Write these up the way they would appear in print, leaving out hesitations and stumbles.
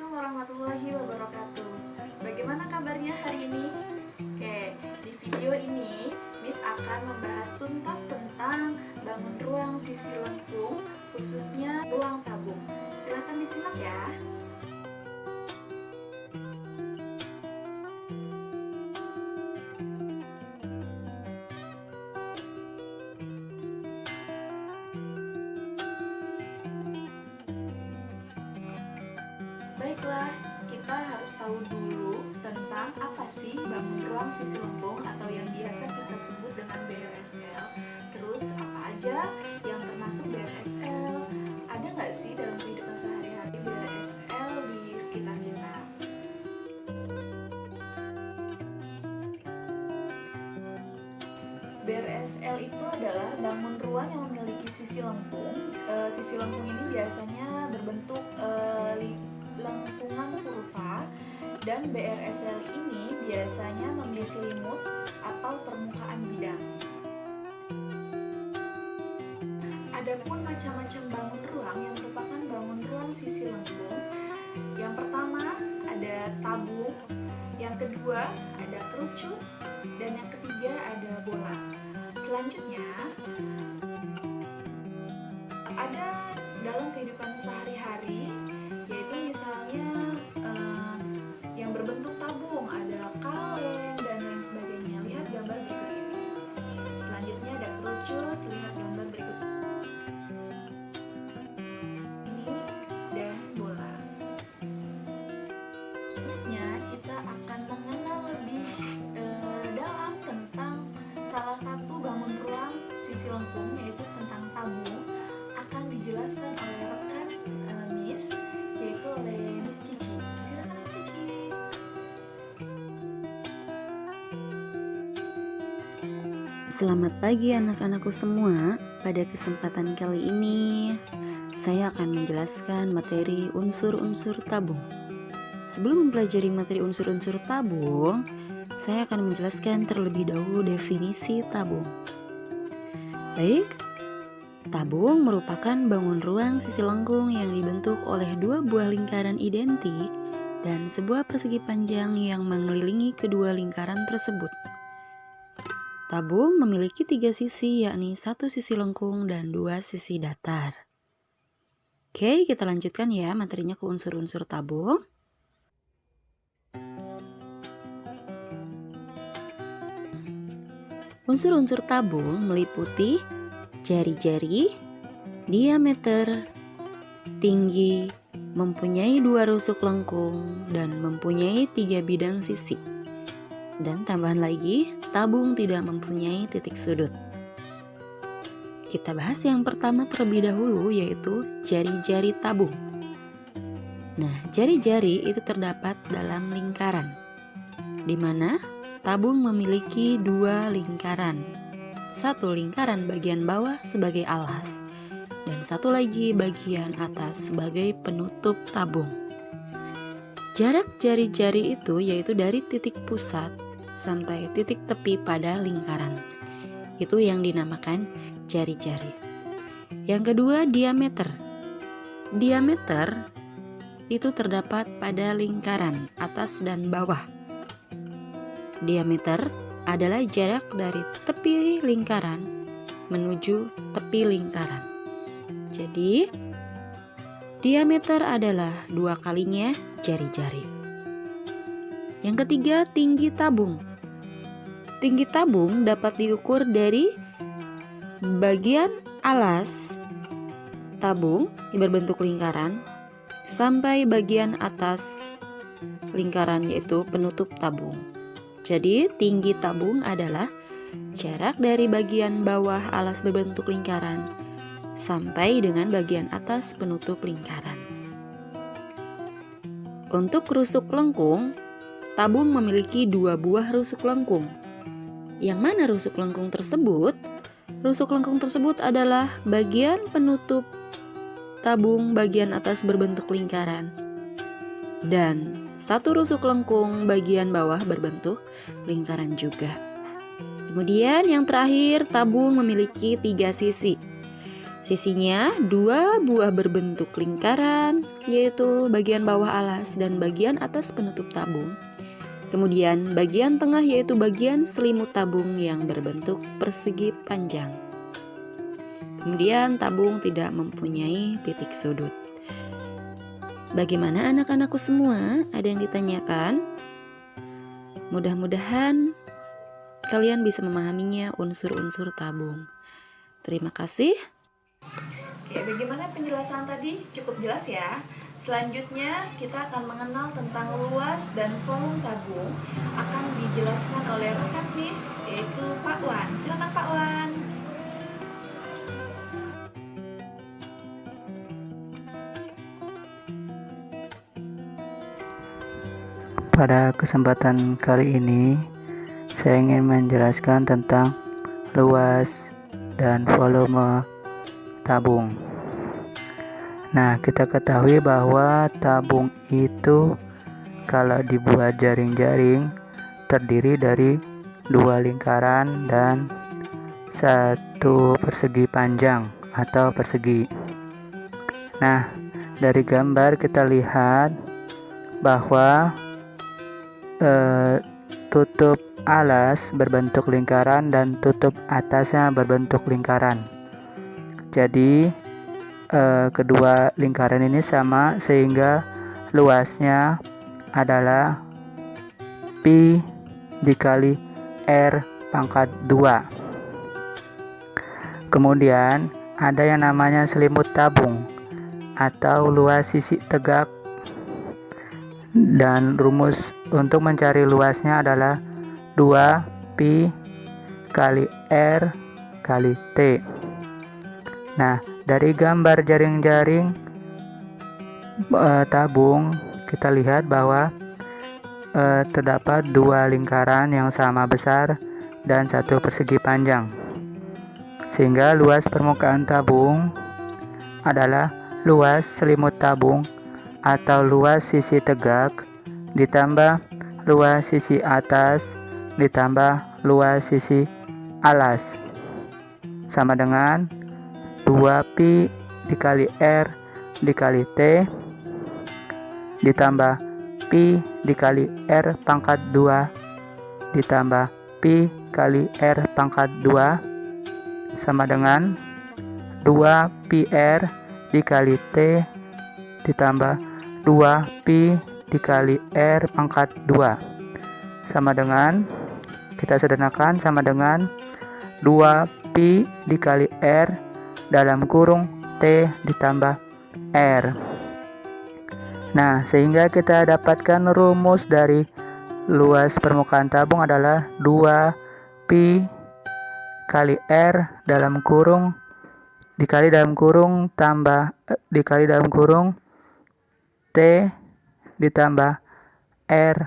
Assalamualaikum warahmatullahi wabarakatuh. Bagaimana kabarnya hari ini? Oke, di video ini Miss akan membahas tuntas tentang bangun ruang sisi lengkung, khususnya ruang tabung. Silahkan disimak ya. Baiklah, kita harus tahu dulu tentang apa sih bangun ruang sisi lengkung atau yang biasa kita sebut dengan BRSL. Terus apa aja yang termasuk BRSL? Ada nggak sih dalam kehidupan sehari-hari BRSL di sekitar kita? BRSL itu adalah bangun ruang yang memiliki sisi lengkung. Sisi lengkung ini biasanya berbentuk lengkungan kurva, dan BRSL ini biasanya memiliki selimut atau permukaan bidang. Adapun macam-macam bangun ruang yang merupakan bangun ruang sisi lengkung, yang pertama ada tabung, yang kedua ada kerucut, dan yang ketiga ada bola. Selanjutnya ada dalam kehidupan sehari-hari, yaitu misalnya yang berbentuk tabung, ada kaleng dan lain sebagainya. Lihat gambar berikut ini. Selanjutnya ada kerucut, lihat gambar berikut ini, dan bola. Selanjutnya kita akan mengenal lebih dalam tentang salah satu bangun ruang sisi lengkung, yaitu tentang tabung. Akan dijelaskan oleh rekan Miss, yaitu oleh Miss Cici. Silakan Miss Cici. Selamat pagi anak-anakku semua. Pada kesempatan kali ini saya akan menjelaskan materi unsur-unsur tabung. Sebelum mempelajari materi unsur-unsur tabung, saya akan menjelaskan terlebih dahulu definisi tabung. Baik, tabung merupakan bangun ruang sisi lengkung yang dibentuk oleh dua buah lingkaran identik dan sebuah persegi panjang yang mengelilingi kedua lingkaran tersebut. Tabung memiliki tiga sisi, yakni satu sisi lengkung dan dua sisi datar. Oke, kita lanjutkan ya materinya ke unsur-unsur tabung. Unsur-unsur tabung meliputi jari-jari, diameter, tinggi, mempunyai dua rusuk lengkung, dan mempunyai tiga bidang sisi. Dan tambahan lagi, tabung tidak mempunyai titik sudut. Kita bahas yang pertama terlebih dahulu, yaitu jari-jari tabung. Nah, jari-jari itu terdapat dalam lingkaran, di mana tabung memiliki dua lingkaran. Satu lingkaran bagian bawah sebagai alas, dan satu lagi bagian atas sebagai penutup tabung. Jarak jari-jari itu yaitu dari titik pusat sampai titik tepi pada lingkaran. Itu yang dinamakan jari-jari. Yang kedua, diameter. Diameter itu terdapat pada lingkaran atas dan bawah. Diameter adalah jarak dari tepi lingkaran menuju tepi lingkaran. Jadi, diameter adalah dua kalinya jari-jari. Yang ketiga, tinggi tabung. Tinggi tabung dapat diukur dari bagian alas tabung yang berbentuk lingkaran sampai bagian atas lingkaran, yaitu penutup tabung. Jadi, tinggi tabung adalah jarak dari bagian bawah alas berbentuk lingkaran sampai dengan bagian atas penutup lingkaran. Untuk rusuk lengkung, tabung memiliki dua buah rusuk lengkung. Yang mana rusuk lengkung tersebut? Rusuk lengkung tersebut adalah bagian penutup tabung bagian atas berbentuk lingkaran, dan satu rusuk lengkung bagian bawah berbentuk lingkaran juga. Kemudian yang terakhir, tabung memiliki tiga sisi. Sisinya 2 buah berbentuk lingkaran, yaitu bagian bawah alas dan bagian atas penutup tabung. Kemudian bagian tengah yaitu bagian selimut tabung yang berbentuk persegi panjang. Kemudian tabung tidak mempunyai titik sudut. Bagaimana anak-anakku semua? Ada yang ditanyakan? Mudah-mudahan kalian bisa memahaminya unsur-unsur tabung. Terima kasih. Oke, bagaimana penjelasan tadi? Cukup jelas ya. Selanjutnya kita akan mengenal tentang luas dan volume tabung. Akan dijelaskan oleh rekan Miss, yaitu Pak Wan. Silakan Pak Wan. Pada kesempatan kali ini, saya ingin menjelaskan tentang luas dan volume tabung. Nah, kita ketahui bahwa tabung itu kalau dibuat jaring-jaring terdiri dari 2 lingkaran dan 1 persegi panjang atau persegi. Nah, dari gambar kita lihat bahwa tutup alas berbentuk lingkaran dan tutup atasnya berbentuk lingkaran. Jadi kedua lingkaran ini sama sehingga luasnya adalah pi dikali r pangkat 2. Kemudian ada yang namanya selimut tabung atau luas sisi tegak, dan rumus untuk mencari luasnya adalah 2 pi kali r kali t. Nah, dari gambar jaring-jaring tabung kita lihat bahwa terdapat 2 lingkaran yang sama besar dan 1 persegi panjang, sehingga luas permukaan tabung adalah luas selimut tabung atau luas sisi tegak ditambah luas sisi atas ditambah luas sisi alas sama dengan 2 pi dikali r dikali t ditambah pi dikali r pangkat 2 ditambah pi kali r pangkat 2 sama dengan 2 pi r dikali t ditambah 2 pi dikali r pangkat 2 sama dengan, kita sederhanakan, sama dengan 2 pi dikali r dalam kurung t ditambah r. Nah, sehingga kita dapatkan rumus dari luas permukaan tabung adalah 2 pi kali r dalam kurung dikali dalam kurung dikali dalam kurung t ditambah r.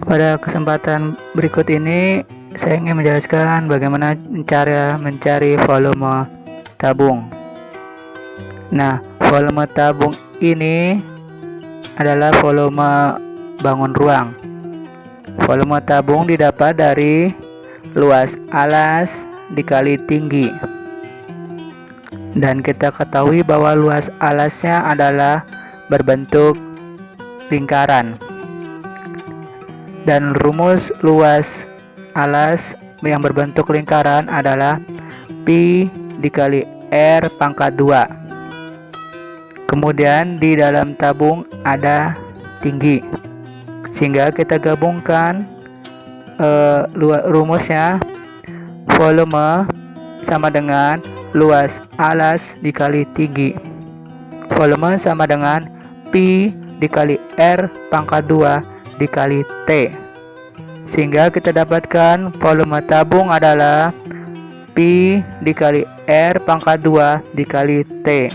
Pada kesempatan berikut ini saya ingin menjelaskan bagaimana cara mencari volume tabung. Nah, volume tabung ini adalah volume bangun ruang. Volume tabung didapat dari luas alas dikali tinggi, dan kita ketahui bahwa luas alasnya adalah berbentuk lingkaran, dan rumus luas alas yang berbentuk lingkaran adalah pi dikali r pangkat 2. Kemudian di dalam tabung ada tinggi, sehingga kita gabungkan rumusnya. Volume sama dengan luas alas dikali tinggi. Volume sama dengan pi dikali r pangkat 2 dikali t. Sehingga kita dapatkan volume tabung adalah pi dikali r pangkat 2 dikali t.